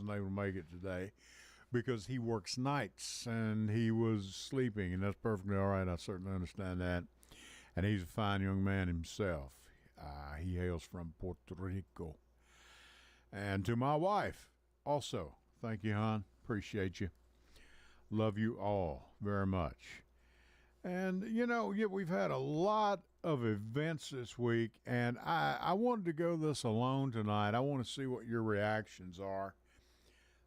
wasn't able to make it today because he works nights and he was sleeping, and that's perfectly all right. I certainly understand that. And he's a fine young man himself. He hails from Puerto Rico. And to my wife, also, thank you, hon. Appreciate you. Love you all very much. And, we've had a lot of events this week, and I wanted to go this alone tonight. I want to see what your reactions are.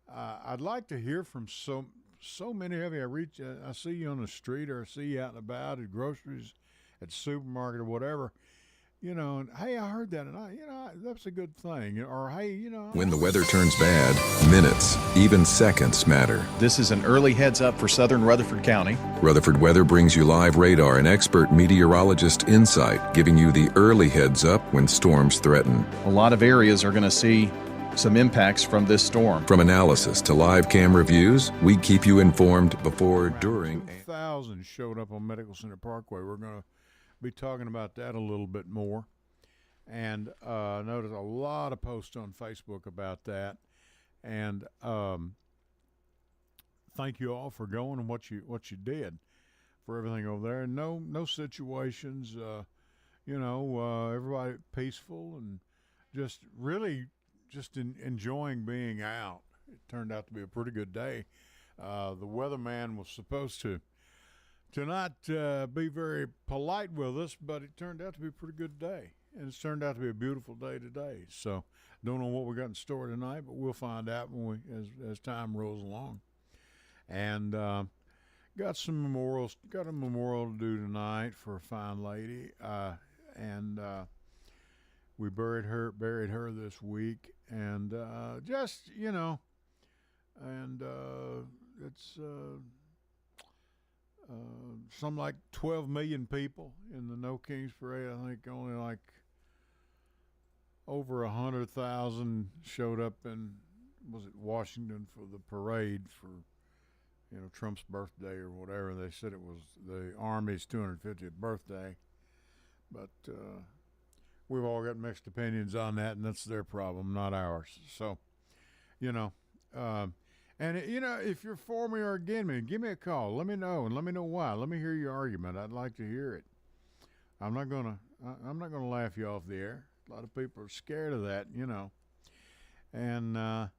I'd like to hear from so many of you. I see you on the street, or I see you out and about at groceries, at the supermarket, or whatever. And hey, I heard that, and that's a good thing. Or hey, When the weather turns bad, minutes, even seconds matter. This is an early heads up for southern Rutherford County. Rutherford Weather brings you live radar and expert meteorologist insight, giving you the early heads up when storms threaten. A lot of areas are going to see some impacts from this storm. From analysis to live camera views, we keep you informed before, during. 2,000 showed up on Medical Center Parkway. We're going to be talking about that a little bit more, and notice a lot of posts on Facebook about that, and thank you all for going and what you did for everything over there. And no situations, everybody peaceful and just really enjoying being out. It turned out to be a pretty good day. The weatherman was supposed to not be very polite with us, but it turned out to be a pretty good day. And it's turned out to be a beautiful day today. So don't know what we got in store tonight, but we'll find out as time rolls along. And got a memorial to do tonight for a fine lady. And we buried her this week. And it's some like 12 million people in the No Kings Parade. I think only like over 100,000 showed up in, was it Washington, for the parade for, Trump's birthday or whatever. They said it was the Army's 250th birthday. But we've all got mixed opinions on that, and that's their problem, not ours. So, and, if you're for me or against me, give me a call. Let me know, and let me know why. Let me hear your argument. I'd like to hear it. I'm not gonna laugh you off the air. A lot of people are scared of that, And I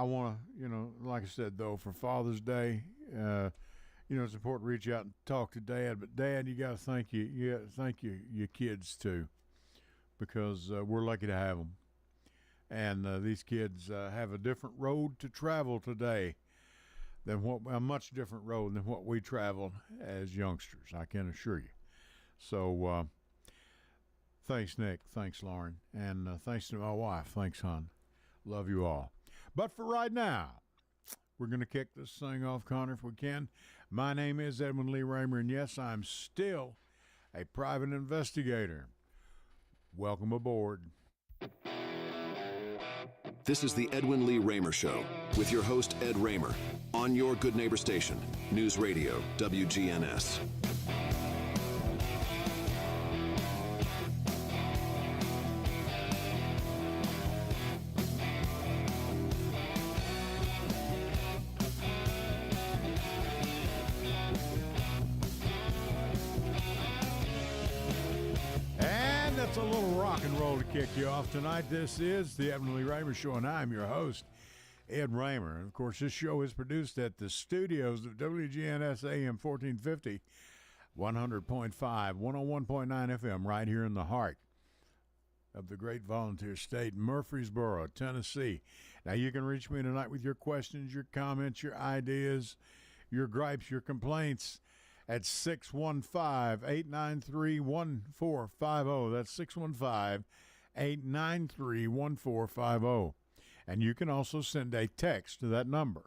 want to, like I said, though, for Father's Day, it's important to reach out and talk to Dad. But Dad, you got to thank your kids too, because we're lucky to have them. And these kids have a different road to travel today a much different road than what we traveled as youngsters, I can assure you. So thanks, Nick. Thanks, Lauren. And thanks to my wife. Thanks, hon. Love you all. But for right now, we're going to kick this thing off, Connor, if we can. My name is Edwin Lee Raymer, and yes, I'm still a private investigator. Welcome aboard. This is the Edwin Lee Raymer Show with your host, Ed Raymer, on your Good Neighbor station, News Radio, WGNS. That's a little rock and roll to kick you off tonight. This is the Edwin Lee Raymer Show, and I'm your host, Ed Raymer. And of course, this show is produced at the studios of WGNS AM 1450, 100.5, 101.9 FM, right here in the heart of the great volunteer state, Murfreesboro, Tennessee. Now, you can reach me tonight with your questions, your comments, your ideas, your gripes, your complaints at 615-893-1450. That's 615-893-1450. And you can also send a text to that number.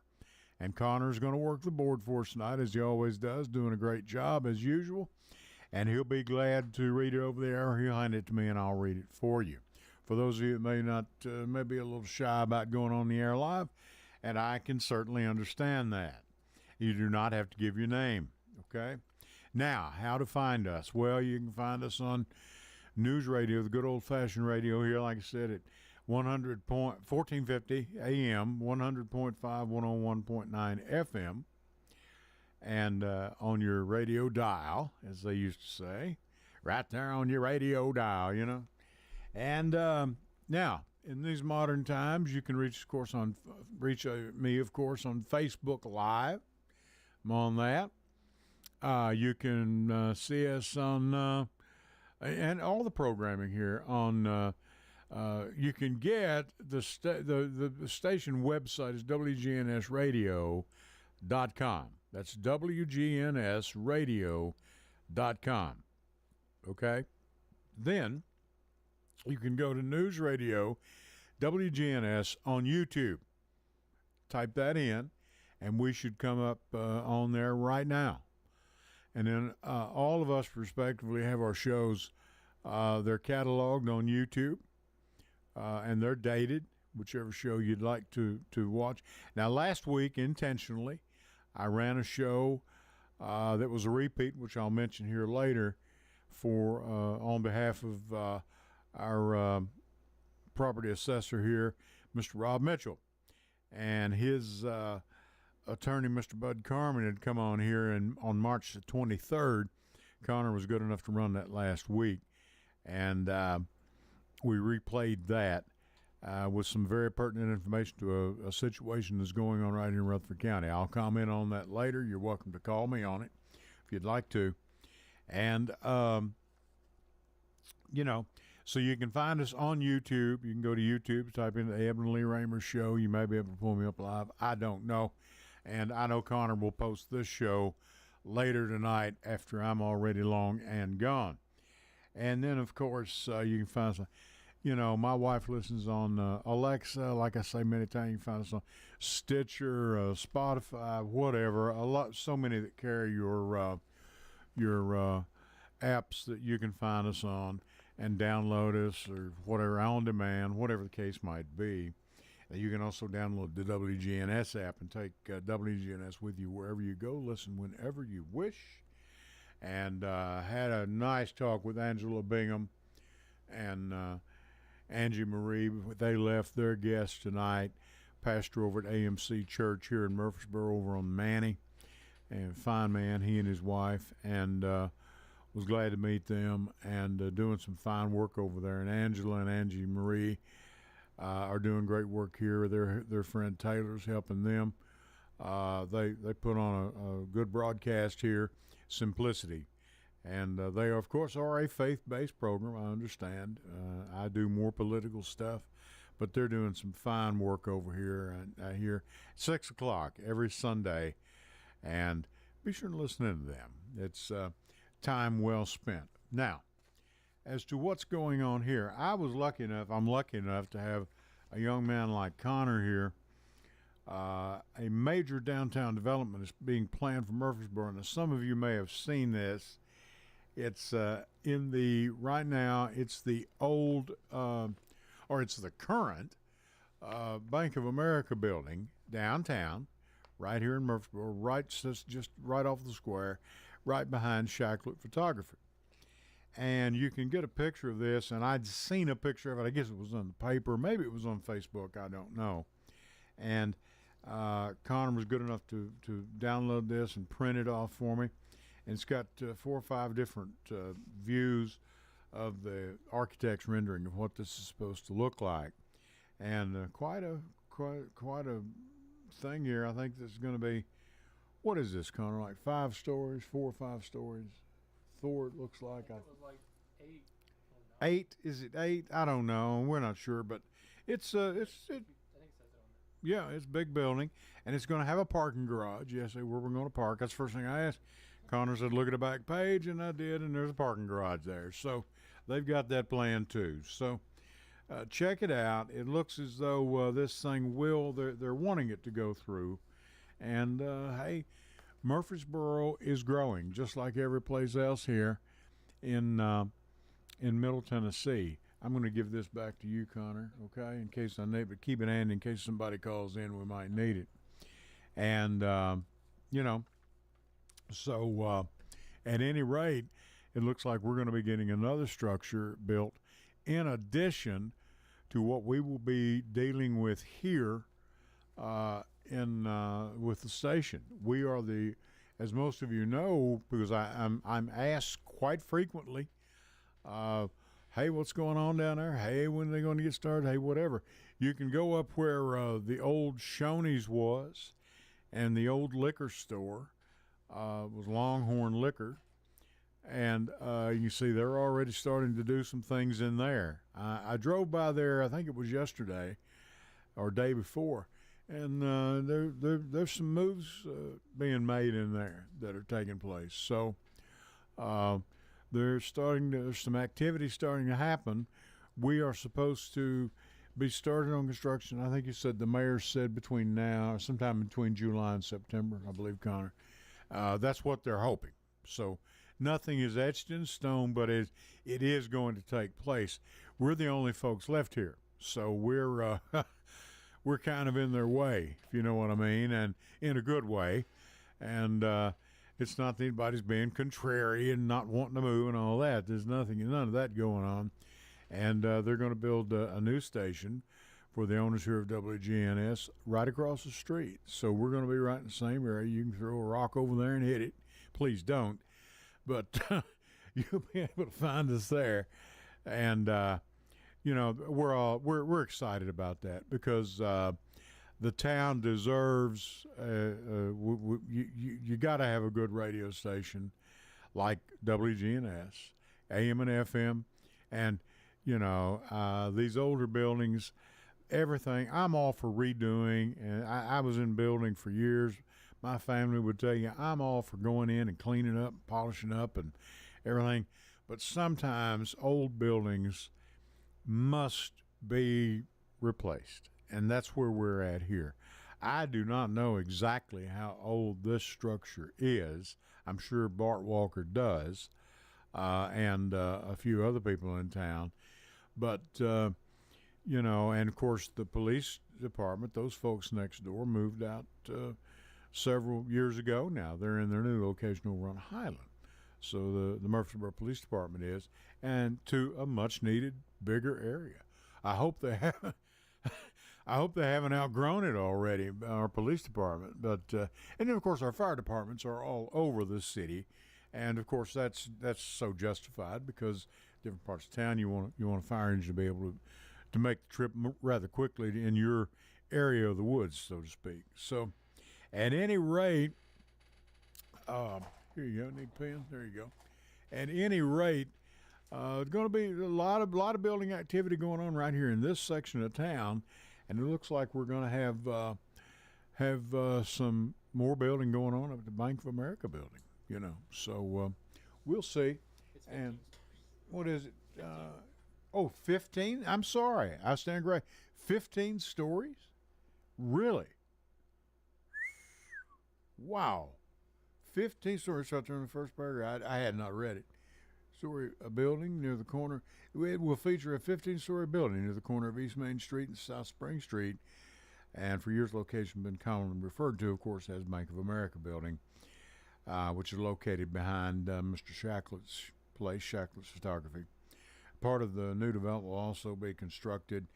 And Connor's going to work the board for us tonight, as he always does, doing a great job as usual. And he'll be glad to read it over there, or he'll hand it to me and I'll read it for you. For those of you that may not, may be a little shy about going on the air live, and I can certainly understand that. You do not have to give your name. Okay. Now, how to find us? Well, you can find us on News Radio, the good old-fashioned radio here, like I said, at 1450 AM, 100.5, 101.9 FM, and on your radio dial, as they used to say, right there on your radio dial, you know. And now, in these modern times, you can reach me, of course, on Facebook Live. I'm on that. You can see us on and all the programming here on. You can get the station website is wgnsradio.com. That's wgnsradio.com. Okay? Then you can go to News Radio WGNS on YouTube. Type that in, and we should come up on there right now. And then all of us respectively have our shows. They're cataloged on YouTube, and they're dated, whichever show you'd like to watch. Now, last week, intentionally, I ran a show that was a repeat, which I'll mention here later, for on behalf of our property assessor here, Mr. Rob Mitchell. And his attorney, Mr. Bud Carmen, had come on here on March the 23rd. Connor was good enough to run that last week. And we replayed that with some very pertinent information to a situation that's going on right here in Rutherford County. I'll comment on that later. You're welcome to call me on it if you'd like to. And, so you can find us on YouTube. You can go to YouTube, type in the Edwin Raymer Show. You may be able to pull me up live. I don't know. And I know Connor will post this show later tonight after I'm already long and gone. And then, of course, you can find us. My wife listens on Alexa. Like I say many times, you can find us on Stitcher, Spotify, whatever. So many that carry your apps that you can find us on and download us or whatever, on demand, whatever the case might be. You can also download the WGNS app and take WGNS with you wherever you go. Listen whenever you wish. And had a nice talk with Angela Bingham and Angie Marie. They left their guest tonight, pastor over at AMC Church here in Murfreesboro over on Manny. And fine man, he and his wife, and was glad to meet them and doing some fine work over there. And Angela and Angie Marie are doing great work here. Their friend Taylor's helping them. They put on a good broadcast here, Simplicity. And they, of course, are a faith-based program, I understand. I do more political stuff, but they're doing some fine work over here. Here 6 o'clock every Sunday. And be sure to listen in to them. It's time well spent. Now, as to what's going on here, I'm lucky enough to have a young man like Connor here. A major downtown development is being planned for Murfreesboro. Now, some of you may have seen this. It's right now, it's the old, or it's the current Bank of America building downtown, right here in Murfreesboro, just right off the square, right behind Shacklet Photography. And you can get a picture of this, and I'd seen a picture of it. I guess it was on the paper. Maybe it was on Facebook. I don't know. And Connor was good enough to download this and print it off for me. And it's got 4 or 5 different views of the architect's rendering of what this is supposed to look like. And quite a thing here. I think this is going to be, what is this, Connor, like 5 stories, 4 or 5 stories? Thor, it looks like. It was like 8. 8? Is it 8? I don't know. We're not sure, but it's I think it says it on there. yeah, it's a big building, and it's going to have a parking garage. Yes, where we're going to park. That's the first thing I asked. Connor said, look at the back page, and I did, and there's a parking garage there. So they've got that plan too. So check it out. It looks as though this thing they're wanting it to go through. And, hey, Murfreesboro is growing, just like every place else here in Middle Tennessee. I'm going to give this back to you, Connor, okay, in case I need, but keep it handy in case somebody calls in, we might need it. And, so at any rate, it looks like we're going to be getting another structure built in addition to what we will be dealing with here with the station. We are as most of you know, because I'm asked quite frequently, hey, what's going on down there? Hey, when are they going to get started? Hey, whatever. You can go up where the old Shoney's was, and the old liquor store was Longhorn Liquor. And you see they're already starting to do some things in there. I drove by there, I think it was yesterday or day before, and there's some moves being made in there that are taking place. So there's some activity starting to happen. We are supposed to be started on construction. I think you said the mayor said sometime between July and September, I believe, Connor. That's what they're hoping. So nothing is etched in stone, but it is going to take place. We're the only folks left here, so we're kind of in their way, if you know what I mean, and in a good way. And it's not that anybody's being contrary and not wanting to move and all that. There's none of that going on. And they're going to build a new station for the owners here of WGNS right across the street. So we're going to be right in the same area. You can throw a rock over there and hit it. Please don't. But you'll be able to find us there. And, we're excited about that because the town deserves, you got to have a good radio station like WGNS, AM and FM. And, these older buildings, everything, I'm all for redoing. And I was in building for years. My family would tell you I'm all for going in and cleaning up, polishing up and everything. But sometimes old buildings must be replaced. And that's where we're at here. I do not know exactly how old this structure is. I'm sure Bart Walker does, and a few other people in town. But, and of course the police department, those folks next door moved out several years ago now. They're in their new location over on Highland. So the Murfreesboro Police Department is, and to a much needed bigger area. I hope they haven't outgrown it already, our police department. But and then of course our fire departments are all over the city, and of course that's so justified because different parts of town you want a fire engine to be able to make the trip rather quickly in your area of the woods, so to speak. So at any rate, here you go, need pen. There you go. At any rate, going to be a lot of building activity going on right here in this section of town, and it looks like we're going to have some more building going on at the Bank of America building. So we'll see. And what is it? 15? I'm sorry, I stand corrected. 15 stories? Really? Wow. 15 stories right there in the first paragraph. I had not read it. A building near the corner. It will feature a 15-story building near the corner of East Main Street and South Spring Street. And for years, location been commonly referred to, of course, as Bank of America building, which is located behind Mr. Shacklett's place, Shacklett's Photography. Part of the new development will also be constructed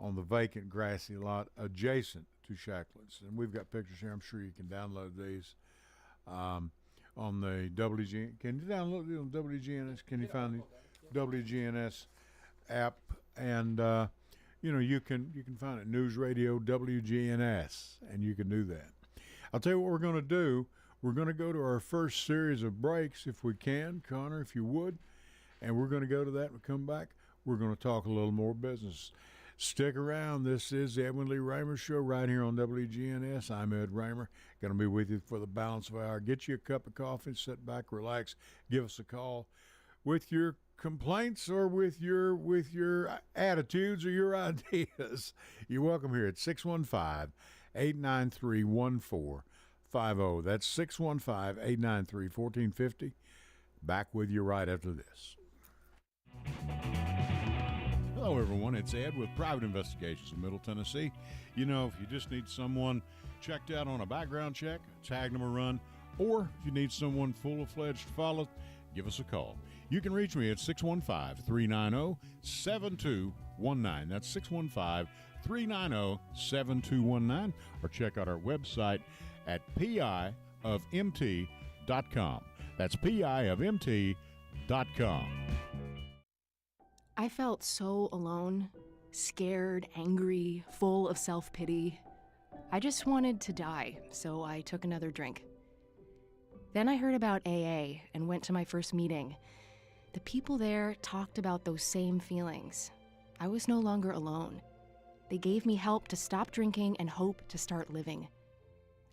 on the vacant grassy lot adjacent to Shacklett's. And we've got pictures here. I'm sure you can download these. On the WGNS, can you download it on WGNS? Can you find the WGNS app? And you can find it, News Radio WGNS, and you can do that. I'll tell you what we're going to do. We're going to go to our first series of breaks, if we can, Connor, if you would, and we're going to go to that and come back. We're going to talk a little more business. Stick around. This is the Edwin Lee Raymer Show right here on WGNS. I'm Ed Raymer. Going to be with you for the balance of the hour. Get you a cup of coffee, sit back, relax, give us a call with your complaints or with your attitudes or your ideas. You're welcome here at 615-893-1450. That's 615-893-1450. Back with you right after this. Hello, everyone. It's Ed with Private Investigations in Middle Tennessee. If you just need someone checked out on a background check, tag number run, or if you need someone full-fledged to follow, give us a call. You can reach me at 615-390-7219. That's 615-390-7219. Or check out our website at piofmt.com. That's piofmt.com. I felt so alone, scared, angry, full of self-pity. I just wanted to die, so I took another drink. Then I heard about AA and went to my first meeting. The people there talked about those same feelings. I was no longer alone. They gave me help to stop drinking and hope to start living.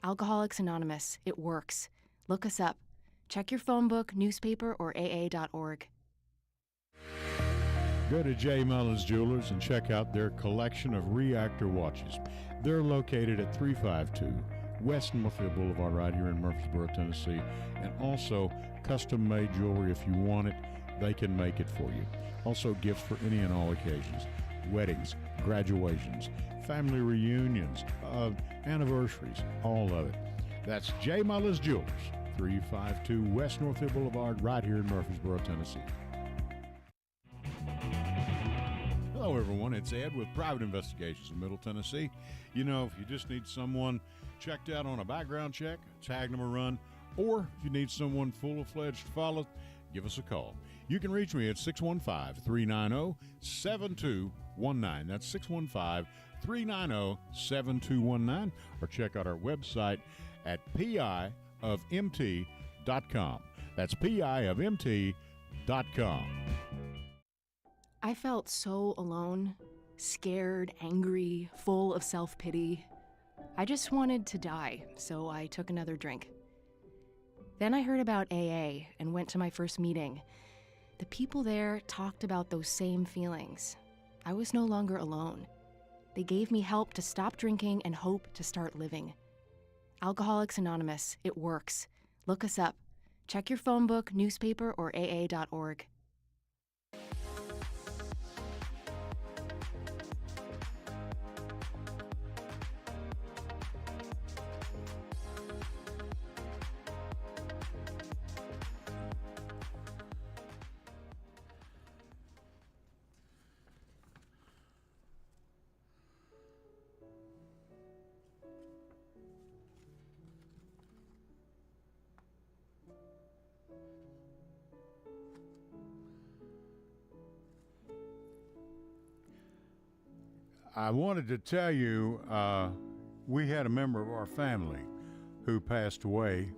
Alcoholics Anonymous, it works. Look us up. Check your phone book, newspaper, or aa.org. Go to J. Mullins Jewelers and check out their collection of reactor watches. They're located at 352 West Northfield Boulevard right here in Murfreesboro, Tennessee. And also custom-made jewelry. If you want it, they can make it for you. Also gifts for any and all occasions. Weddings, graduations, family reunions, anniversaries, all of it. That's J. Mullins Jewelers, 352 West Northfield Boulevard right here in Murfreesboro, Tennessee. Hello, everyone. It's Ed with Private Investigations in Middle Tennessee. You know, if you just need someone checked out on a background check, tag them a run, or if you need someone full-fledged to follow, give us a call. You can reach me at 615-390-7219. That's 615-390-7219. Or check out our website at piofmt.com. That's piofmt.com. I felt so alone, scared, angry, full of self-pity. I just wanted to die, so I took another drink. Then I heard about AA and went to my first meeting. The people there talked about those same feelings. I was no longer alone. They gave me help to stop drinking and hope to start living. Alcoholics Anonymous, it works. Look us up. Check your phone book, newspaper, or aa.org. I wanted to tell you, we had a member of our family who passed away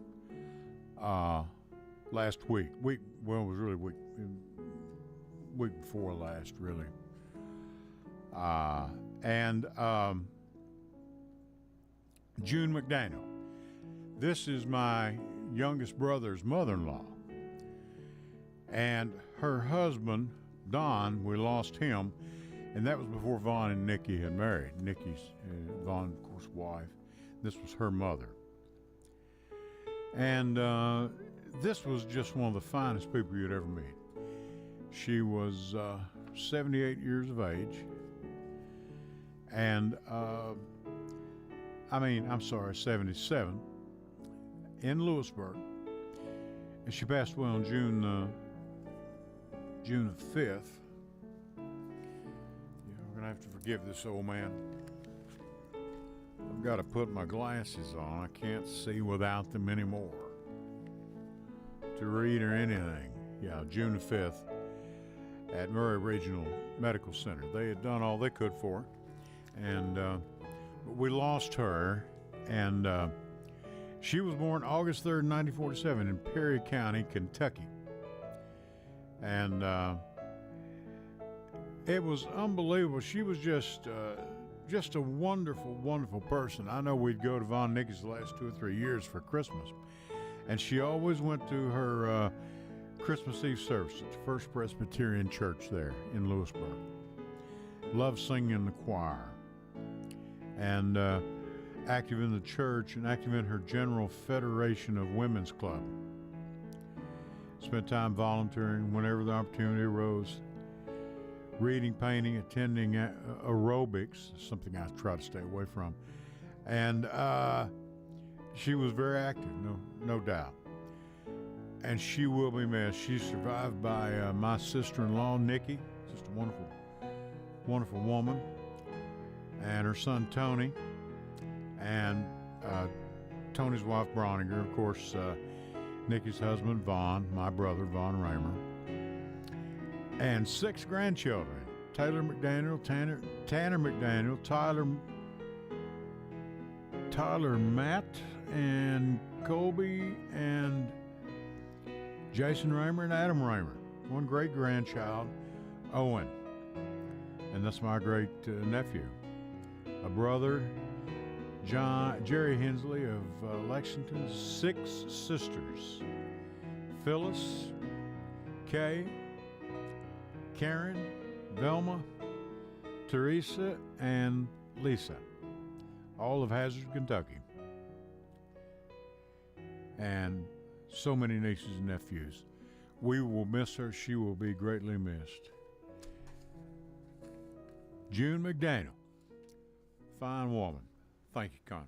last week. It was really week before last, really. June McDaniel. This is my youngest brother's mother-in-law. And her husband, Don, we lost him. And that was before Vaughn and Nikki had married. Nikki's, Vaughn, of course, wife. This was her mother. And this was just one of the finest people you'd ever meet. She was 78 years of age. And, 77, in Lewisburg. And she passed away on June the 5th. I have to forgive this old man. I've got to put my glasses on. I can't see without them anymore to read or anything. Yeah, June the 5th at Murray Regional Medical Center. They had done all they could for her, and but we lost her. And she was born August 3rd, 1947 in Perry County, Kentucky. And it was unbelievable. She was just a wonderful, wonderful person. I know we'd go to Von Nicky's the last 2 or 3 years for Christmas, and she always went to her Christmas Eve service at the First Presbyterian Church there in Lewisburg. Loved singing in the choir, and active in the church and active in her General Federation of Women's Club. Spent time volunteering whenever the opportunity arose. Reading, painting, attending aerobics, something I try to stay away from. And she was very active, no doubt. and she will be missed. She's survived by my sister-in-law, Nikki, just a wonderful, wonderful woman, and her son, Tony, and Tony's wife, Broniger, of course, Nikki's husband, Vaughn, my brother, Vaughn Raymer, and 6 grandchildren, Taylor McDaniel, Tanner McDaniel, Tyler Matt, and Colby, and Jason Raymer, and Adam Raymer. One great grandchild, Owen, and that's my great nephew. A brother, Jerry Hensley of Lexington. 6 sisters, Phyllis, Kay, Karen, Velma, Teresa, and Lisa, all of Hazard, Kentucky. And so many nieces and nephews. We will miss her. She will be greatly missed. June McDaniel, fine woman. Thank you, Connor.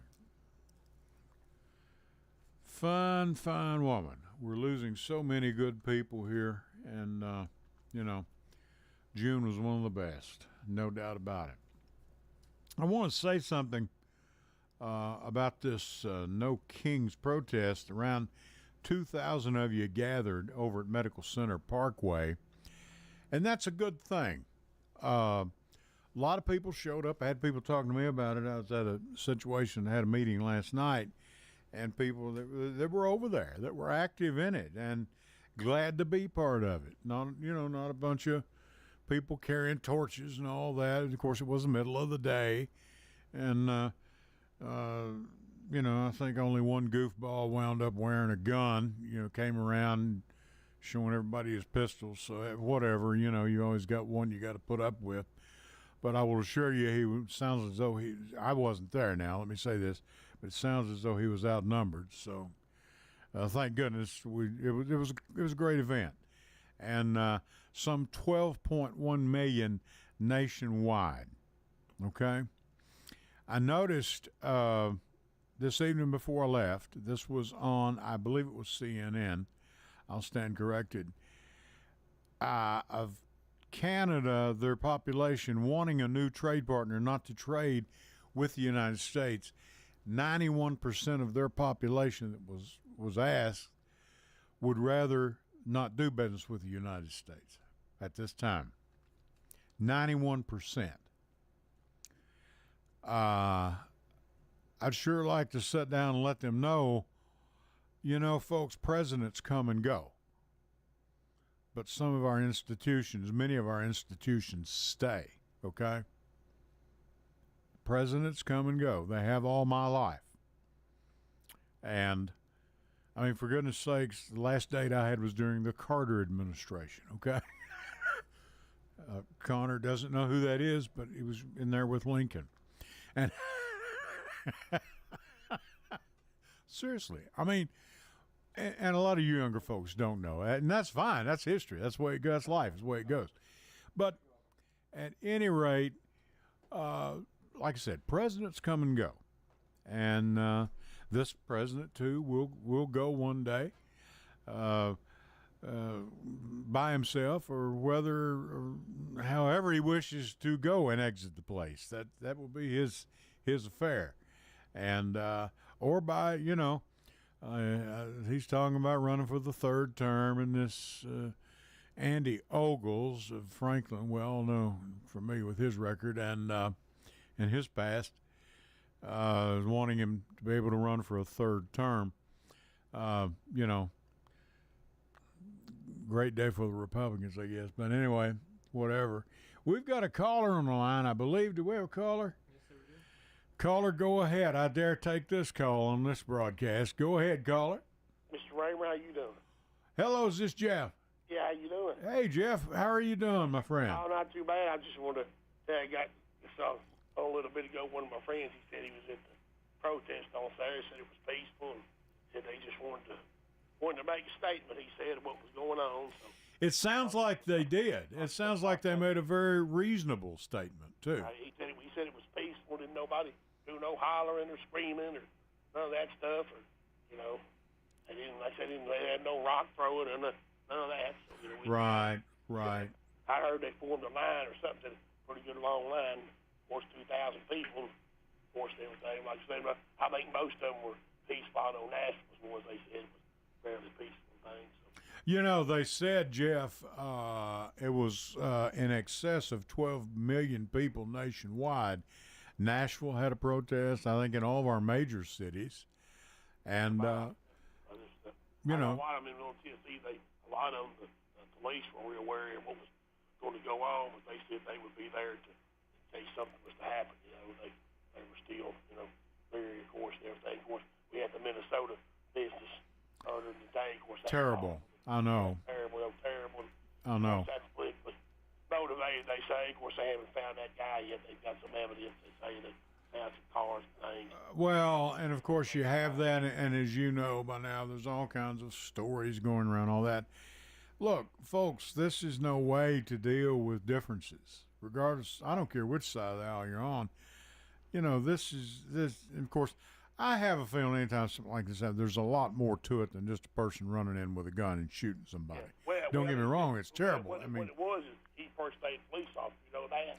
Fine woman. We're losing so many good people here, and, June was one of the best, no doubt about it. I want to say something about this No Kings protest. Around 2,000 of you gathered over at Medical Center Parkway, and that's a good thing. A lot of people showed up. I had people talking to me about it. I was at a situation, had a meeting last night, and people that were over there, that were active in it, and glad to be part of it. Not a bunch of people carrying torches and all that. Of course, it was the middle of the day, and I think only one goofball wound up wearing a gun. Came around showing everybody his pistols. So whatever, you always got one you got to put up with. But I will assure you, he sounds as though I wasn't there now, let me say this, but it sounds as though he was outnumbered. So thank goodness it was a great event. And some 12.1 million nationwide. Okay? I noticed this evening before I left, this was on, I believe it was CNN, I'll stand corrected, of Canada, their population wanting a new trade partner, not to trade with the United States. 91% of their population that was asked would rather not do business with the United States at this time. 91%. I'd sure like to sit down and let them know, folks, presidents come and go. But some of our institutions, many of our institutions stay, okay? Presidents come and go. They have all my life. And, for goodness sakes, the last date I had was during the Carter administration, okay? Connor doesn't know who that is, but he was in there with Lincoln. And seriously, and a lot of you younger folks don't know, and that's fine. That's history. That's the way it goes. That's life. That's the way it goes. But at any rate, like I said, presidents come and go, and this president too will go one day, by himself or however he wishes to go and exit the place. That will be his affair, and or by he's talking about running for the 3rd term, and this Andy Ogles of Franklin, well known for me with his record and his past, is wanting him to be able to run for a 3rd term. Great day for the Republicans, I guess. But anyway, whatever. We've got a caller on the line, I believe. Do we have a caller? Yes, sir, we do. Caller, go ahead. I dare take this call on this broadcast. Go ahead, caller. Mr. Raymer, how you doing? Hello, is this Jeff? Yeah, how you doing? Hey, Jeff. How are you doing, my friend? Oh, not too bad. I just wanted to say I saw a little bit ago one of my friends, he said he was at the protest on Saturday, said it was peaceful, and said they just wanted to make a statement, he said, of what was going on. So. It sounds like they did. It sounds like they made a very reasonable statement, too. He said it was peaceful, didn't nobody do no hollering or screaming or none of that stuff, or, They had no rock throwing and none of that. So, you know, Right. I heard they formed a line or something, a pretty good long line, of course, 2,000 people, of course, everything. Like I said, I think most of them were peaceful. I know Nashville was one they said was fairly peaceful thing. So. You know, they said, Jeff, it was in excess of 12 million people nationwide. Nashville had a protest, I think, in all of our major cities. And, you know. A lot of them in Tennessee, a lot of them, the police were real wary of what was going to go on, but they said they would be there to in case something was to happen. You know, they were still, you know, very, of course, and everything. Of course, we had the Minnesota business earlier in the day. Of course, terrible. I know. Terrible. I know. That's politically motivated, they say. Of course, they haven't found that guy yet. They've got some evidence. They say they found some cars and things. Well, and of course you have that, and as you know by now, there's all kinds of stories going around, all that. Look, folks, this is no way to deal with differences. Regardless, I don't care which side of the aisle you're on. You know, this, of course, I have a feeling anytime something like this happens, there's a lot more to it than just a person running in with a gun and shooting somebody. Yeah. Don't get me wrong, it's terrible. What it was is he first state police officer, you know that?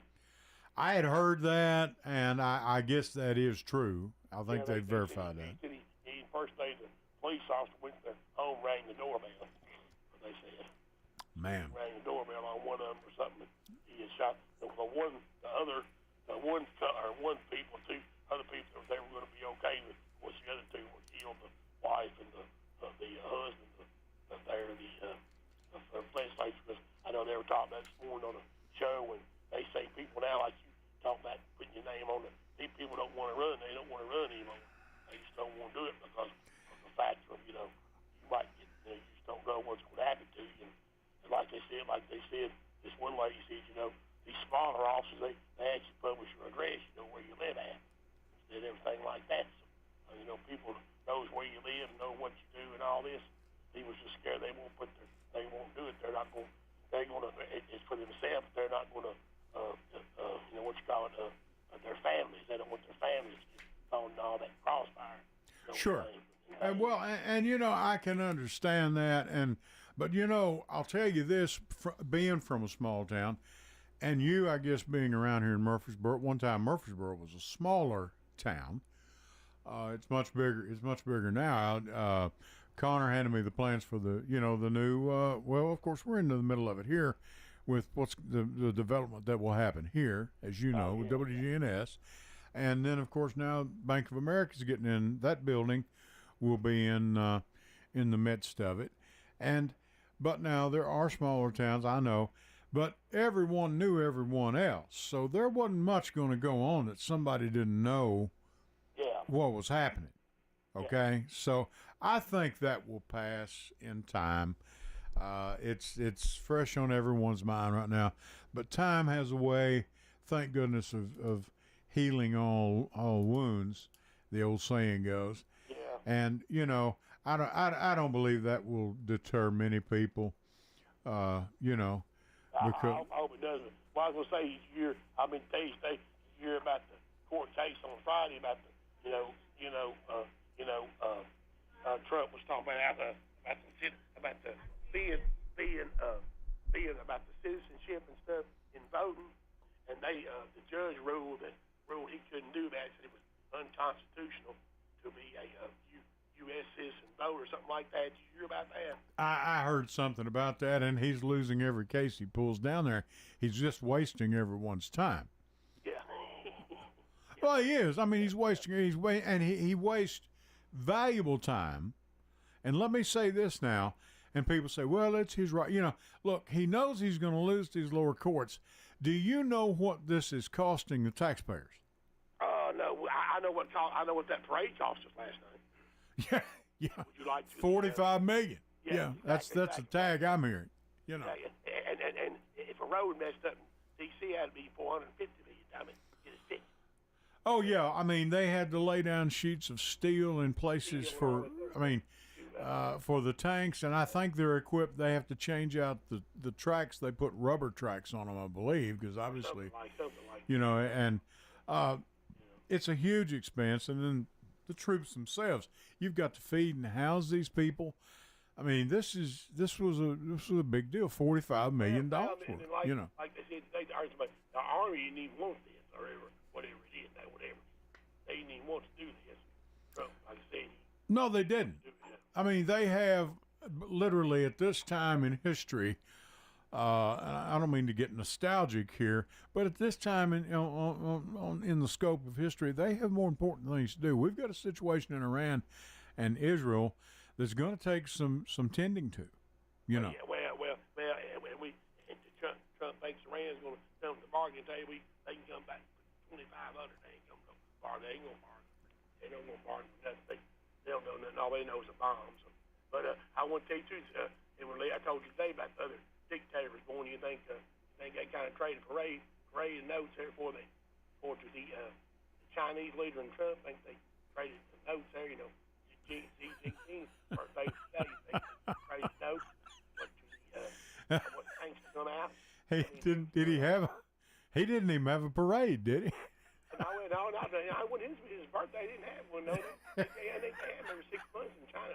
I had heard that, and I guess that is true. I think they verified that. He first state police officer went to their home, rang the doorbell, what they said. Man. Rang the doorbell on one of them or something. He had shot one people, two other people, they were going to be okay with. Of course, the other two were killed, the wife and the husband, the legislature. Because I know they were talking about this morning on a show, and they say people now, like you talk about putting your name on it, these people don't want to run. They don't want to run anymore. They just don't want to do it because of the factor of, you know, you might get, you just don't know what's going to happen to you. And like they said, this one lady said, you know, these smaller offices, they actually publish your address, you know, where you live at, and everything like that. So, you know, people knows where you live, know what you do, and all this. He was just scared they won't do it. They're going to. It's for themselves. They're not going to. You know what you call it? Their families. They don't want their families to get thrown in all that crossfire. You know, sure. And you know, I can understand that, but you know, I'll tell you this: being from a small town, and you, I guess, being around here in Murfreesboro. One time, Murfreesboro was a smaller town. It's much bigger. It's much bigger now. Connor handed me the plans for the new. Well, of course, we're into the middle of it here, with what's the development that will happen here, as you know, with WGNS, and then of course now Bank of America's getting in. That building will be in the midst of it, but now there are smaller towns, I know, but everyone knew everyone else, so there wasn't much going to go on that somebody didn't know what was happening. Okay, so I think that will pass in time. It's fresh on everyone's mind right now, but time has a way, thank goodness, of healing all wounds. The old saying goes. Yeah. And you know, I don't believe that will deter many people. You know, because I hope it doesn't. Well, I was gonna say, you hear about the court case on Friday about the, Trump was talking about the being about the citizenship and stuff in voting, and the judge ruled he couldn't do that. Said it was unconstitutional to be a U.S. citizen voter or something like that. Did you hear about that? I heard something about that, and he's losing every case he pulls down there. He's just wasting everyone's time. Yeah. Well, he is. I mean, he wastes valuable time. And let me say this now, and people say, well, it's his right. You know, look, he knows he's going to lose these lower courts. Do you know what this is costing the taxpayers? No, I know what that parade cost us last night. Yeah. Would you like to? $45 million. Yeah, exactly, that's the tag I'm hearing. You know. Yeah, and if a road messed up in D.C., it'd be $450 million. I mean, get it fixed. Oh yeah, I mean they had to lay down sheets of steel in places for the tanks, and I think they're equipped. They have to change out the tracks. They put rubber tracks on them, I believe, because obviously, something like you know, and it's a huge expense. And then the troops themselves. You've got to feed and house these people. I mean, this was a big deal. $45 million worth, like, you know. Like they said today, the Army didn't even want this, or whatever it is, whatever. They didn't even want to do this. Trump, like I said. No, they didn't. I mean, they have literally at this time in history. I don't mean to get nostalgic here, but at this time in the scope of history, they have more important things to do. We've got a situation in Iran and Israel that's going to take some tending to, you know. Yeah, well, Trump thinks Iran's going to come to the bargain table. They can come back for $2,500. They ain't going to bargain. They ain't going to bargain. They don't go bargain for nothing. They don't know nothing. All they know is a bomb. So. But I want to tell you too. I told you today about the other dictators born. You think they kind of traded parade notes there for the Chinese leader and Trump? Think they traded the notes there? You know, Xi Jinping's birthday today. They traded notes. What tanks to come out? He didn't even have a parade, did he? No. I went his birthday. Didn't have one. No, they had every 6 months in China.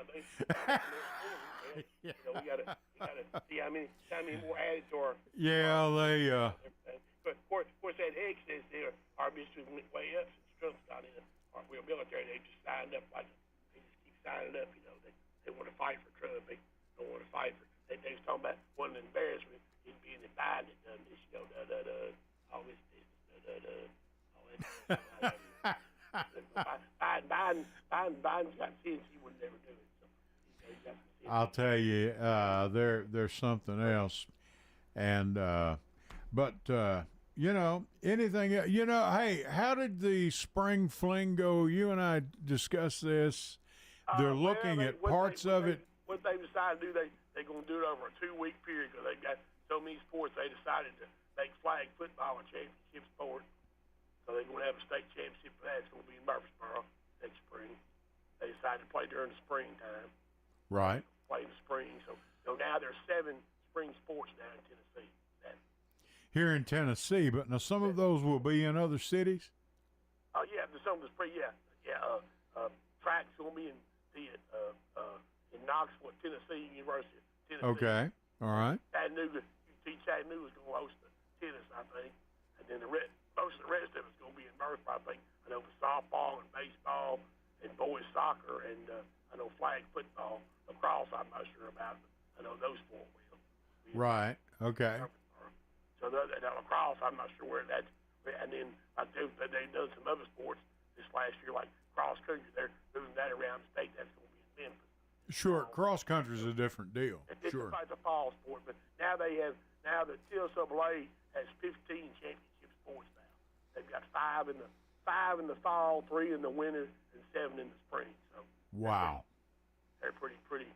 You know, we gotta see how many more added to our. Yeah, they. But of course, that X says there, our business went way up since Trump's got in. Our real military, they just signed up they just keep signing up. You know, they want to fight for Trump. They don't want to fight for. They was talking about one of the embarrassment is being that Biden had done this. You know, all this business, all that. Biden's got sense. He would never do it. So, he's got sense. I'll tell you, there's something else, and but you know, anything. You know, hey, how did the spring fling go? You and I discussed this. They're looking at parts of it. What they decided to do, they're going to do it over a 2-week period because they've got so many sports. They decided to make flag football a championship sport. So they're going to have a state championship for that. It's going to be in Murfreesboro next spring. They decided to play during the springtime. Right. Play in the spring. So now there's 7 spring sports down in Tennessee. Here in Tennessee, but now some of those will be in other cities? Oh, yeah. Some of the spring, yeah. Track's going to be in Knoxville, Tennessee, University of Tennessee. Okay. All right. Chattanooga, UT Chattanooga is going to host the tennis, I think. And then most of the rest of it's going to be in Murfreesboro, I think. I know for softball and baseball and boys soccer and I know flag football. Lacrosse, I'm not sure about, but I know those 4 will. Right. Okay. So the lacrosse, I'm not sure where that's. And then they've done some other sports this last year, like cross country. They're moving that around the state. That's going to be in Memphis. Sure, cross country is a different deal. It's Sure. a fall sport, but now the TSAA has 15 championship sports now. They've got 5 in the fall, 3 in the winter, and 7 in the spring. So wow, they're pretty good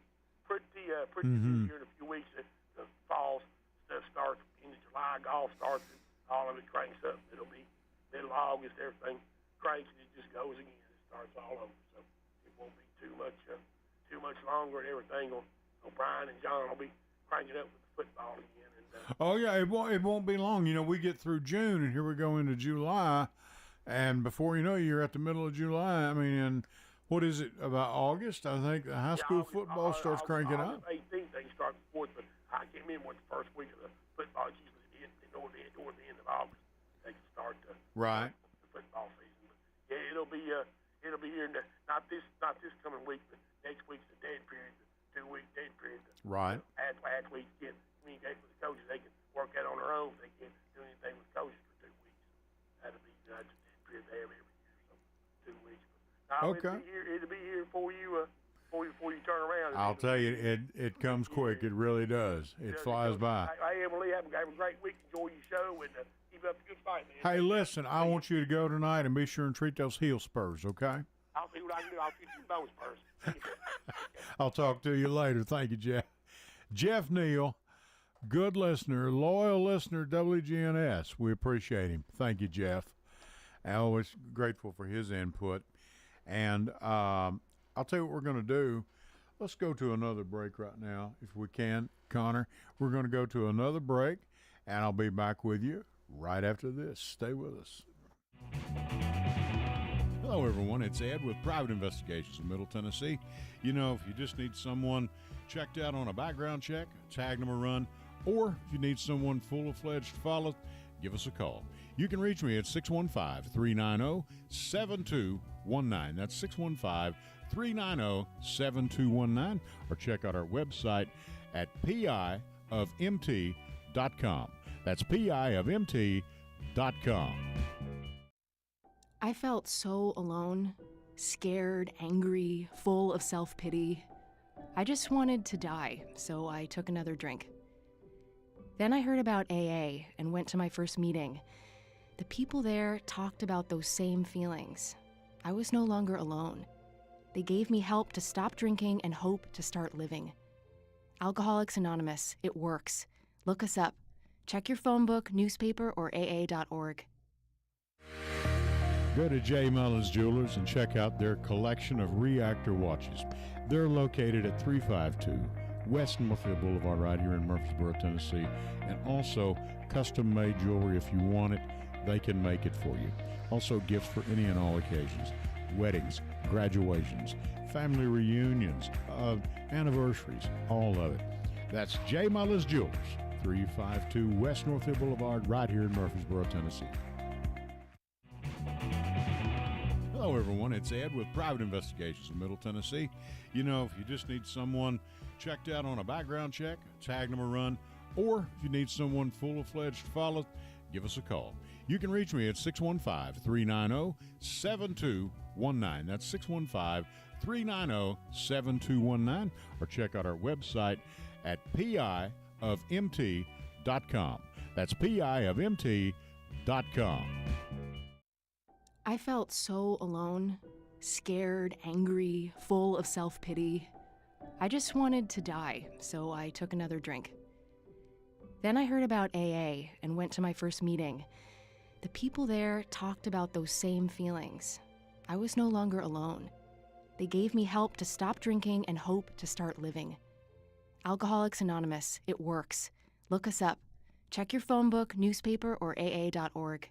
here in a few weeks. The fall stuff starts in July. Golf starts, and all of it cranks up. It'll be middle of August. Everything cranks, and it just goes again. It starts all over. So it won't be too much longer, and everything. O'Brien and John will be cranking up with the football again. And, oh yeah, it won't be long. You know, we get through June, and here we go into July, and before you know it, you're at the middle of July. I mean, and what is it, about August? I think the high school football starts cranking up. 18th they start the sports, but I can't remember what the first week of the football is usually toward the end of August. They can start the football season. But yeah, it'll be here not this coming week, but next week's the dead period, the 2-week dead period. Right. Athletes can communicate with the coaches. They can work out on their own. They can't do anything with coaches for 2 weeks. That'll be the dead period they have every year. So 2 weeks. Okay. It'll be here before you turn around. I'll tell you, it comes quick. It really does. It flies by. Hey, Emily, have a great week. Enjoy your show and keep up the good fight, man. Hey, listen, I want you to go tonight and be sure and treat those heel spurs, okay? I'll see what I can do. I'll keep you bone spurs. I'll talk to you later. Thank you, Jeff. Jeff Neal, good listener, loyal listener, WGNS. We appreciate him. Thank you, Jeff. I'm always grateful for his input. And I'll tell you what we're going to do. Let's go to another break right now, if we can, Connor. We're going to go to another break, and I'll be back with you right after this. Stay with us. Hello, everyone. It's Ed with Private Investigations in Middle Tennessee. You know, if you just need someone checked out on a background check, tag them a run, or if you need someone full-fledged to follow, give us a call. You can reach me at 615-390-7219. That's 615-390-7219, or check out our website at piofmt.com. That's piofmt.com. I felt so alone, scared, angry, full of self-pity. I just wanted to die, so I took another drink. Then I heard about AA and went to my first meeting. The people there talked about those same feelings. I was no longer alone. They gave me help to stop drinking and hope to start living. Alcoholics Anonymous, it works. Look us up. Check your phone book, newspaper, or aa.org. Go to J. Mullins Jewelers and check out their collection of reactor watches. They're located at 352 West Northfield Boulevard right here in Murfreesboro, Tennessee. And also custom-made jewelry. If you want it, they can make it for you. Also gifts for any and all occasions. Weddings, graduations, family reunions, anniversaries, all of it. That's J. Mullins Jewelers, 352 West Northfield Boulevard right here in Murfreesboro, Tennessee. Hello, everyone. It's Ed with Private Investigations in Middle Tennessee. You know, if you just need someone checked out on a background check, tag them a run, or if you need someone full-fledged to follow, give us a call. You can reach me at 615-390-7219. That's 615-390-7219, or check out our website at piofmt.com. That's piofmt.com. I felt so alone, scared, angry, full of self-pity. I just wanted to die, so I took another drink. Then I heard about AA and went to my first meeting. The people there talked about those same feelings. I was no longer alone. They gave me help to stop drinking and hope to start living. Alcoholics Anonymous, it works. Look us up. Check your phone book, newspaper, or aa.org.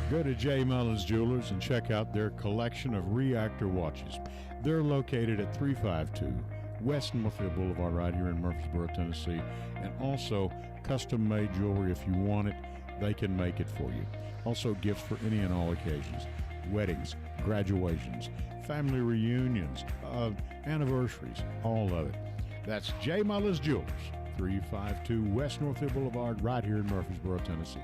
Go to J. Mullins Jewelers and check out their collection of reactor watches. They're located at 352 West Northfield Boulevard right here in Murfreesboro, Tennessee. And also custom-made jewelry. If you want it, they can make it for you. Also gifts for any and all occasions. Weddings, graduations, family reunions, anniversaries, all of it. That's J. Mullins Jewelers, 352 West Northfield Boulevard right here in Murfreesboro, Tennessee.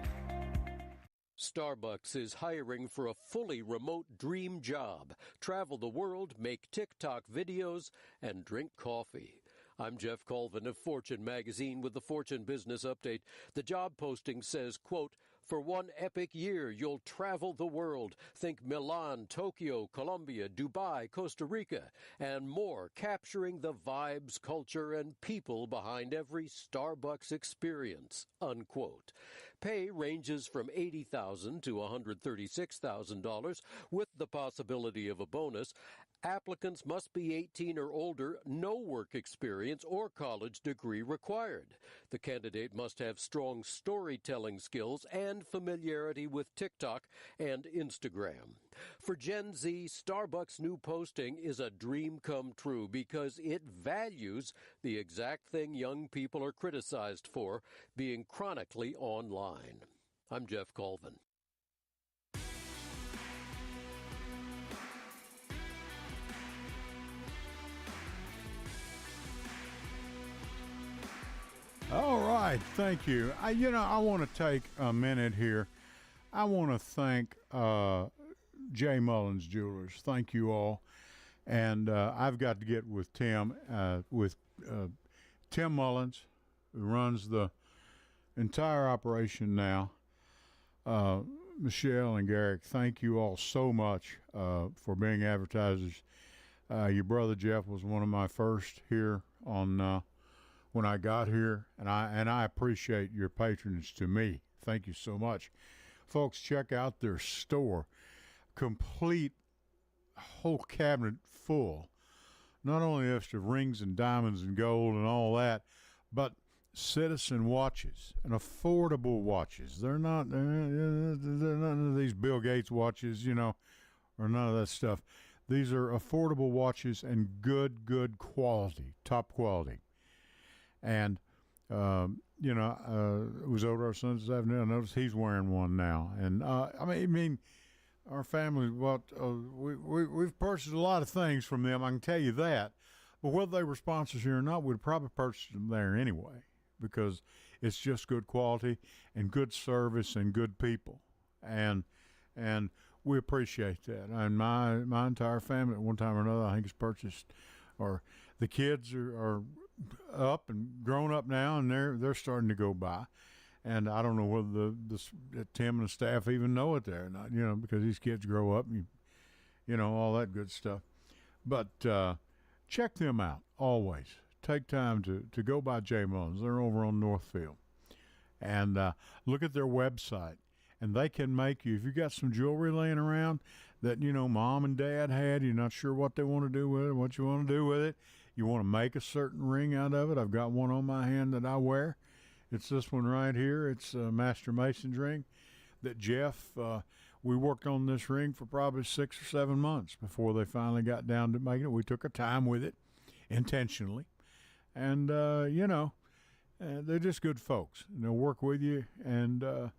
Starbucks is hiring for a fully remote dream job. Travel the world, make TikTok videos, and drink coffee. I'm Jeff Colvin of Fortune magazine with the Fortune Business Update. The job posting says, quote, "For one epic year, you'll travel the world. Think Milan, Tokyo, Colombia, Dubai, Costa Rica, and more, capturing the vibes, culture, and people behind every Starbucks experience," unquote. Pay ranges from $80,000 to $136,000 with the possibility of a bonus. Applicants must be 18 or older, no work experience or college degree required. The candidate must have strong storytelling skills and familiarity with TikTok and Instagram. For Gen Z, Starbucks' new posting is a dream come true because it values the exact thing young people are criticized for, being chronically online. I'm Jeff Colvin. All right, thank you. I want to take a minute here. I want to thank J. Mullins Jewelers. Thank you all. And I've got to get with Tim Mullins, who runs the entire operation now. Michelle and Garrick, thank you all so much for being advertisers. Your brother Jeff was one of my first here on when I got here, and I appreciate your patronage to me. Thank you so much. Folks, check out their store. Complete whole cabinet full. Not only of rings and diamonds and gold and all that, but Citizen watches and affordable watches. They're not none of these Bill Gates watches, or none of that stuff. These are affordable watches and good quality, top quality. And it was over our son this afternoon. I noticed he's wearing one now. And I mean, our family, we've purchased a lot of things from them. I can tell you that. But whether they were sponsors here or not, we'd probably purchase them there anyway, because it's just good quality and good service and good people, and we appreciate that. And my entire family at one time or another, I think, has purchased, or the kids are up and grown up now, and they're starting to go by. And I don't know whether the Tim and the staff even know it there or not, because these kids grow up and all that good stuff. But check them out always. Take time to go by J. Mullins. They're over on Northfield. And look at their website. And they can make you, if you got some jewelry laying around that, mom and dad had, you're not sure what they want to do with it, what you want to do with it, you want to make a certain ring out of it. I've got one on my hand that I wear. It's this one right here. It's a Master Mason's ring that Jeff, we worked on this ring for probably 6 or 7 months before they finally got down to making it. We took our time with it intentionally. And, they're just good folks. And they'll work with you and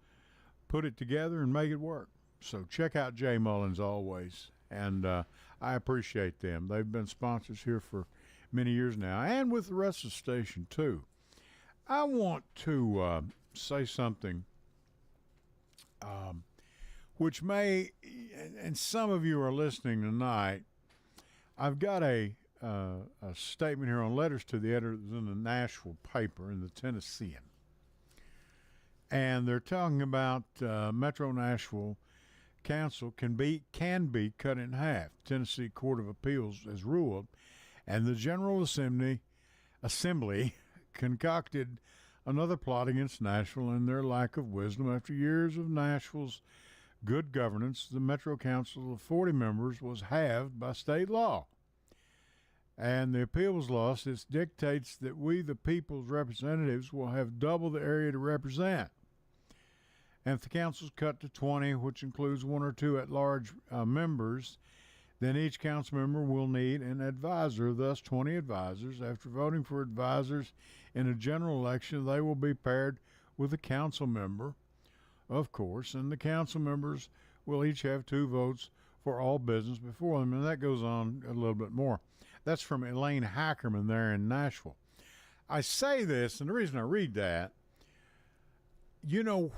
put it together and make it work. So check out J. Mullins always. And I appreciate them. They've been sponsors here for many years now, and with the rest of the station, too. I want to say something which may, and some of you are listening tonight, I've got a statement here on letters to the editor that's in the Nashville paper, in the Tennessean. And they're talking about Metro Nashville Council can be cut in half. Tennessee Court of Appeals has ruled, and the General Assembly concocted another plot against Nashville and their lack of wisdom. After years of Nashville's good governance, the Metro Council of 40 members was halved by state law. And the appeal was lost. It dictates that we, the people's representatives, will have double the area to represent. And if the council's cut to 20, which includes 1 or 2 at-large members, then each council member will need an advisor, thus 20 advisors. After voting for advisors in a general election, they will be paired with a council member, of course, and the council members will each have 2 votes for all business before them, and that goes on a little bit more. That's from Elaine Hackerman there in Nashville. I say this, and the reason I read that,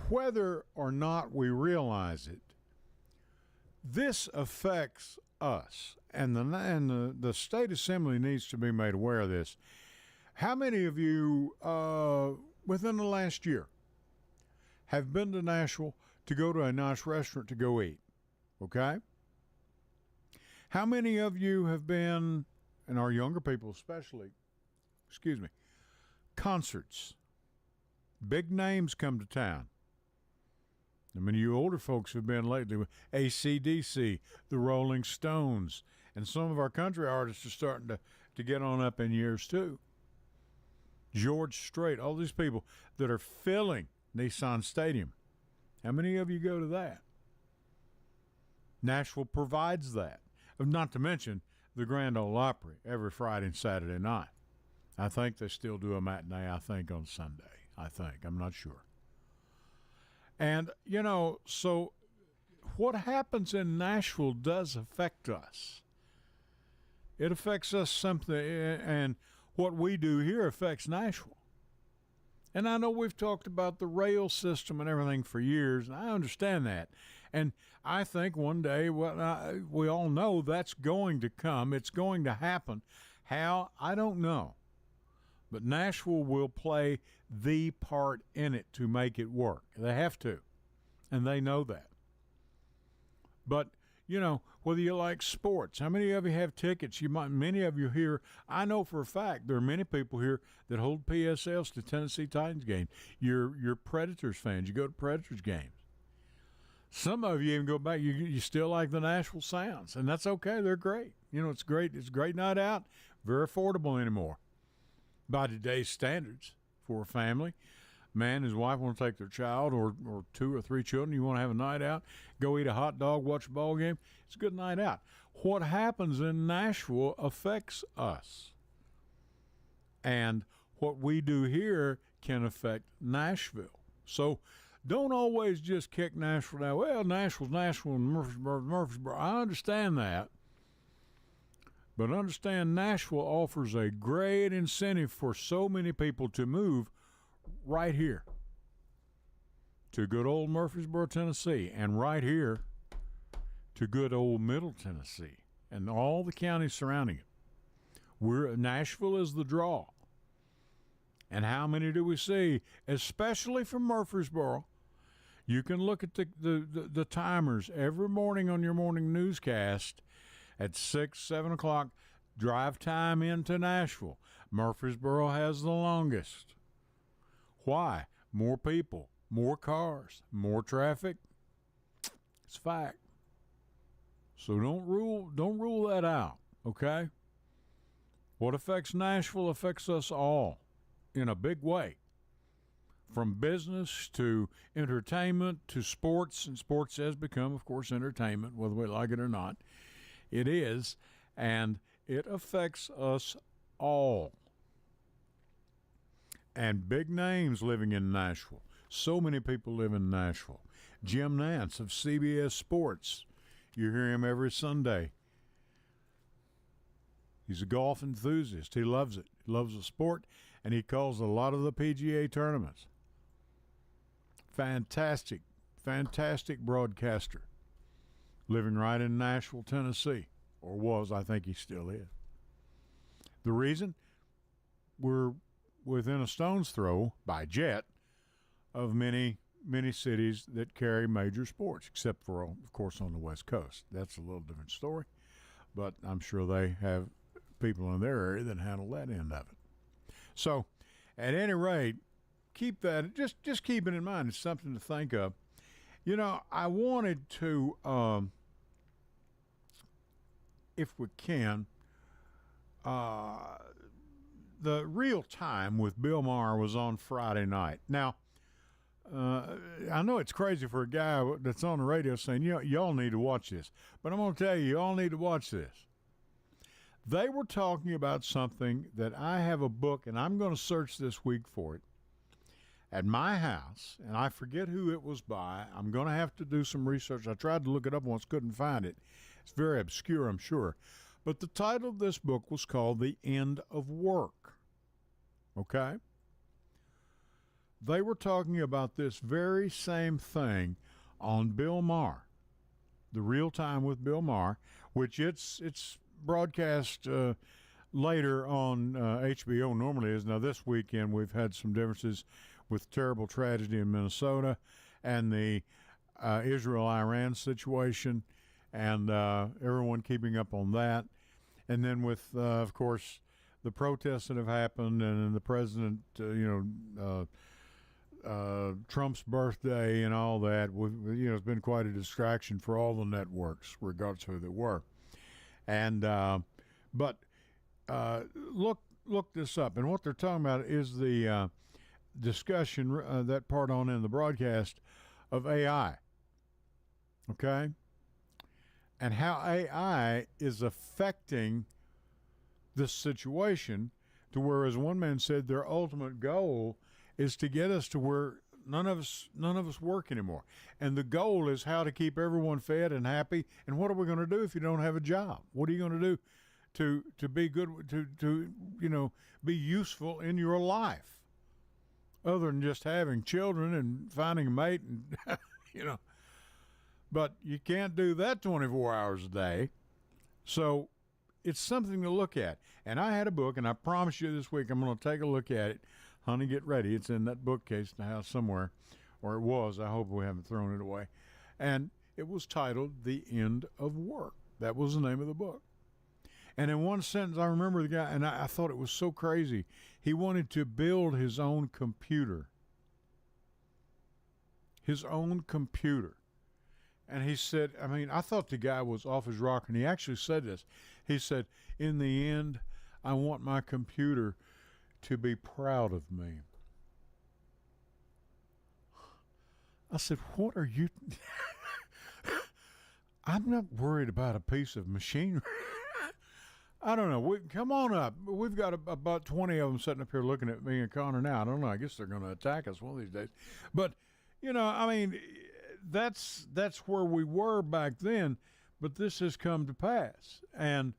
whether or not we realize it, this affects us, and the state assembly needs to be made aware of this. How many of you, within the last year, have been to Nashville to go to a nice restaurant to go eat? Okay? How many of you have been, and our younger people especially, concerts? Big names come to town. I mean, you older folks have been lately with AC/DC, the Rolling Stones, and some of our country artists are starting to get on up in years too. George Strait, all these people that are filling Nissan Stadium. How many of you go to that? Nashville provides that. Not to mention the Grand Ole Opry every Friday and Saturday night. I think they still do a matinee, on Sunday. I'm not sure. And, so what happens in Nashville does affect us. It affects us something, and what we do here affects Nashville. And I know we've talked about the rail system and everything for years, and I understand that. And I think one day, we all know that's going to come. It's going to happen. How? I don't know. But Nashville will play the part in it to make it work. They have to, and they know that. But, whether you like sports, how many of you have tickets? Many of you here, I know for a fact there are many people here that hold PSLs to Tennessee Titans games. You're Predators fans. You go to Predators games. Some of you even go back. You still like the Nashville Sounds, and that's okay. They're great. It's great. It's a great night out. Very affordable anymore by today's standards for a family. Man, his wife want to take their child or 2 or 3 children. You want to have a night out, go eat a hot dog, watch a ball game. It's a good night out. What happens in Nashville affects us. And what we do here can affect Nashville. So don't always just kick Nashville down. Well, Nashville's Nashville and Murfreesboro. I understand that. But understand Nashville offers a great incentive for so many people to move right here to good old Murfreesboro, Tennessee, and right here to good old Middle Tennessee and all the counties surrounding it. Nashville is the draw. And how many do we see, especially from Murfreesboro? You can look at the timers every morning on your morning newscast at 6, 7 o'clock, drive time into Nashville. Murfreesboro has the longest. Why? More people, more cars, more traffic. It's fact. So don't rule that out, okay? What affects Nashville affects us all in a big way. From business to entertainment to sports, and sports has become, of course, entertainment, whether we like it or not. It is, and it affects us all. And big names living in Nashville. So many people live in Nashville. Jim Nance of CBS Sports. You hear him every Sunday. He's a golf enthusiast. He loves it. He loves the sport, and he calls a lot of the PGA tournaments. Fantastic, fantastic broadcaster. Living right in Nashville, Tennessee. Or was, I think he still is. The reason? We're within a stone's throw, by jet, of many, many cities that carry major sports, except for, of course, on the West Coast. That's a little different story, but I'm sure they have people in their area that handle that end of it. So, at any rate, keep that, just keep it in mind. It's something to think of. You know, I wanted to, if we can, the Real Time with Bill Maher was on Friday night. Now, I know it's crazy for a guy that's on the radio saying, y'all need to watch this. But I'm going to tell you, y'all need to watch this. They were talking about something that I have a book, and I'm going to search this week for it, at my house, and I forget who it was by. I'm going to have to do some research. I tried to look it up once, couldn't find it. It's very obscure, I'm sure. But the title of this book was called The End of Work. Okay? They were talking about this very same thing on Bill Maher, The Real Time with Bill Maher, which it's broadcast later on HBO normally is. Now this weekend we've had some differences with terrible tragedy in Minnesota and the Israel-Iran situation, and everyone keeping up on that. And then with, of course, the protests that have happened and the president, Trump's birthday and all that, it's been quite a distraction for all the networks, regardless of who they were. And but look this up, and what they're talking about is the discussion, that part on in the broadcast, of AI. Okay, and how AI is affecting this situation, to where, as one man said, their ultimate goal is to get us to where none of us work anymore. And the goal is how to keep everyone fed and happy. And what are we going to do if you don't have a job? What are you going to do to be good, to be useful in your life, other than just having children and finding a mate and But you can't do that 24 hours a day. So it's something to look at. And I had a book, and I promise you this week I'm going to take a look at it. Honey, get ready. It's in that bookcase in the house somewhere, or it was. I hope we haven't thrown it away. And it was titled The End of Work. That was the name of the book. And in one sentence, I remember the guy, and I thought it was so crazy. He wanted to build his own computer. His own computer. And he said, I thought the guy was off his rocker, and he actually said this. He said, in the end, I want my computer to be proud of me. I said, what are you? I'm not worried about a piece of machinery. I don't know. Come on up. We've got about 20 of them sitting up here looking at me and Connor now. I don't know. I guess they're going to attack us one of these days. But, you know, I mean, that's where we were back then. But this has come to pass. And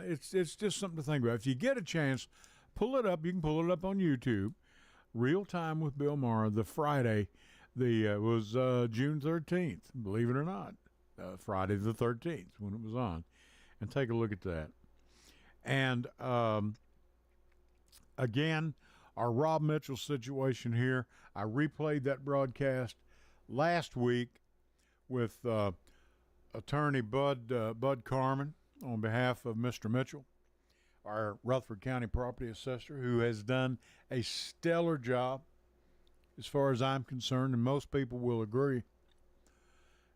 it's just something to think about. If you get a chance, pull it up. You can pull it up on YouTube. Real Time with Bill Maher, the Friday. Was June 13th, believe it or not. Friday the 13th when it was on. And take a look at that. And again, our Rob Mitchell situation here. I replayed that broadcast last week with attorney Bud Carmen on behalf of Mr. Mitchell, our Rutherford County property assessor, who has done a stellar job as far as I'm concerned, and most people will agree.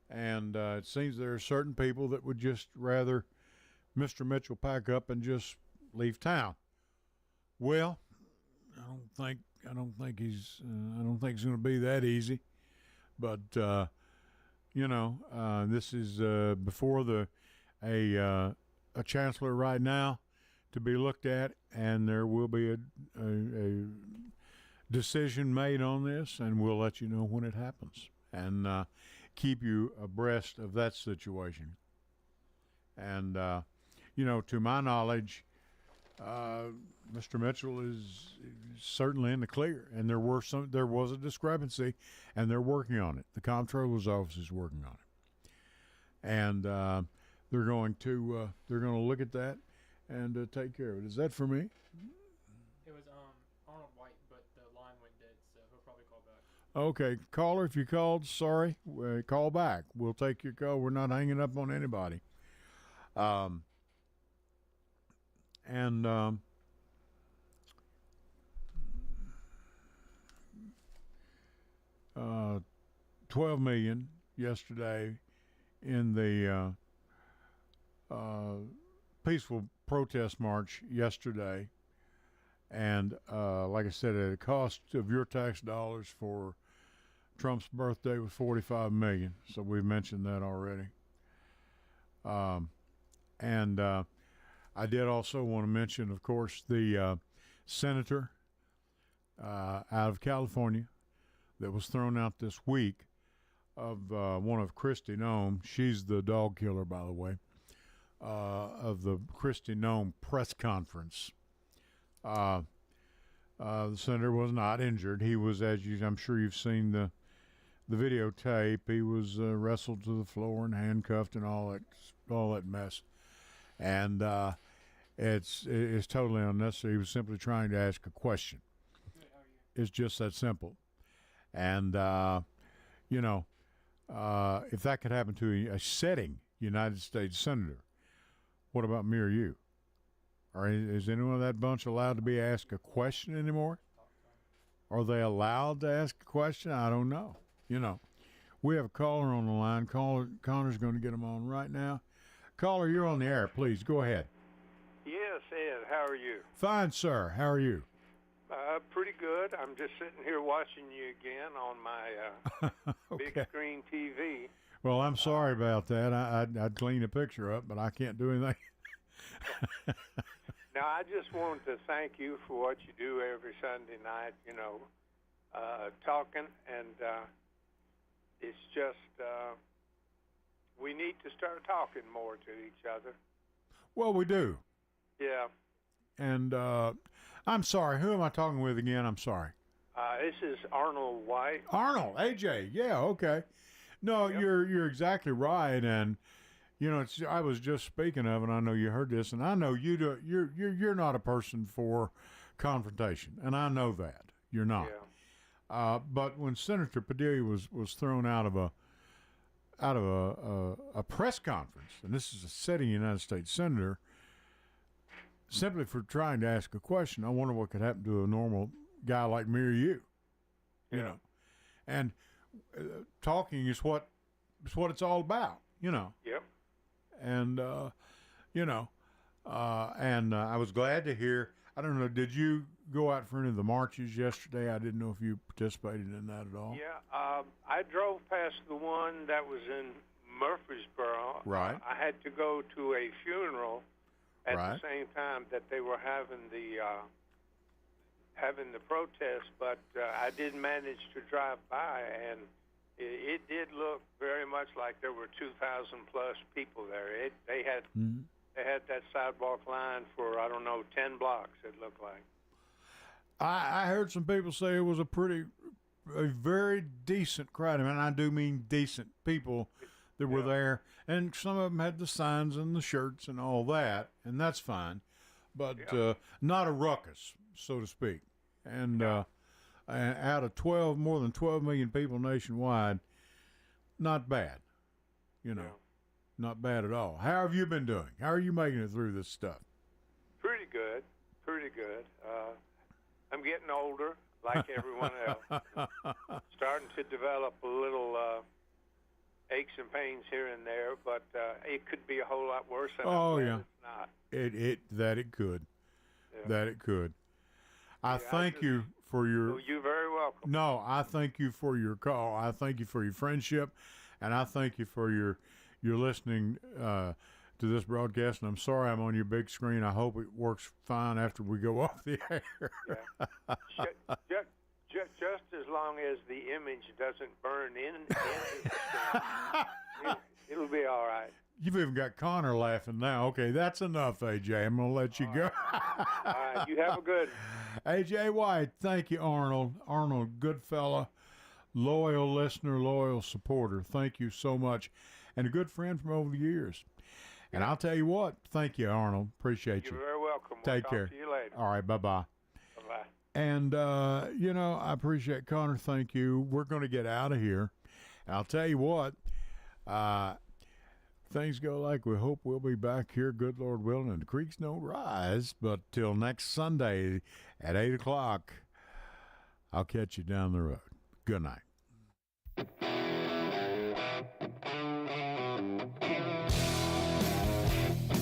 And it seems there are certain people that would just rather Mr. Mitchell pack up and just leave town. Well, I don't think he's going to be that easy. But you know, this is before a chancellor right now to be looked at, and there will be a decision made on this, and we'll let you know when it happens, and keep you abreast of that situation. And you know, to my knowledge, Mr. Mitchell is certainly in the clear, and there was a discrepancy, and they're working on it. The comptroller's office is working on it, and they're going to look at that and take care of it. Is that for me? It was Arnold White, but the line went dead, so he'll probably call back. Okay, caller, if you called, sorry, call back. We'll take your call. We're not hanging up on anybody. And $12 million yesterday in the peaceful protest march yesterday, and like I said, at a cost of your tax dollars for Trump's birthday was $45 million. So we've mentioned that already. And I did also want to mention, of course, the senator out of California that was thrown out this week of one of Kristi Noem. She's the dog killer, by the way, of the Kristi Noem press conference. The senator was not injured. He was, I'm sure you've seen the videotape, he was wrestled to the floor and handcuffed and all that mess. And it's totally unnecessary. He was simply trying to ask a question. It's just that simple. And, you know, if that could happen to a sitting United States senator, what about me or you? Or is anyone of that bunch allowed to be asked a question anymore? Are they allowed to ask a question? I don't know. You know, we have a caller on the line. Connor's going to get him on right now. Caller, you're on the air. Please, go ahead. Yes, Ed, how are you? Fine, sir. How are you? Pretty good. I'm just sitting here watching you again on my Okay. big screen TV. Well, I'm sorry about that. I'd clean the picture up, but I can't do anything. Now, I just wanted to thank you for what you do every Sunday night, you know, talking, and it's just we need to start talking more to each other. Well, we do. Yeah. And I'm sorry. Who am I talking with again? I'm sorry. This is Arnold White. Arnold, AJ. Yeah, okay. No, Yep. you're exactly right. And you know, I was just speaking of, and I know you heard this, and I know you do. You're not a person for confrontation, and I know that you're not. Yeah. But when Senator Padilla was thrown out of a press conference, and this is a sitting United States senator, simply for trying to ask a question, I wonder what could happen to a normal guy like me or you. You know, and talking is what it's all about. You know. Yep. And you know, and I was glad to hear. I don't know. Did you go out for any of the marches yesterday? I didn't know if you participated in that at all. Yeah, I drove past the one that was in Murfreesboro. Right. I had to go to a funeral at Right. the same time that they were having the protest, but I did manage to drive by, and it did look very much like there were 2,000 plus people there. They had that sidewalk line for, I don't know, 10 blocks, it looked like. I heard some people say it was a very decent crowd. And I do mean decent people that were there. And some of them had the signs and the shirts and all that, and that's fine. But not a ruckus, so to speak. And out of more than 12 million people nationwide, not bad. Not bad at all. How have you been doing? How are you making it through this stuff? Pretty good. I'm getting older, like everyone else. Starting to develop a little aches and pains here and there, but it could be a whole lot worse than it's not. It could. That it could. I thank you for your... Well, you're very welcome. No, I thank you for your call. I thank you for your friendship, and I thank you for your listening to this broadcast. And I'm sorry I'm on your big screen. I hope it works fine after we go off the air. Just as long as the image doesn't burn in the screen, it'll be all right. You've even got Connor laughing now. Okay, that's enough, AJ. I'm going to let you go. All right, you have a good... AJ White, thank you, Arnold. Arnold, good fella, loyal listener, loyal supporter. Thank you so much. And a good friend from over the years. And I'll tell you what, thank you, Arnold. Appreciate you. You're very welcome. Take care. Talk to you later. All right, bye-bye. Bye-bye. And, I appreciate Connor. Thank you. We're going to get out of here. And I'll tell you what, things go like we hope. We'll be back here, good Lord willing, and the creeks don't rise. But till next Sunday at 8 o'clock, I'll catch you down the road. Good night.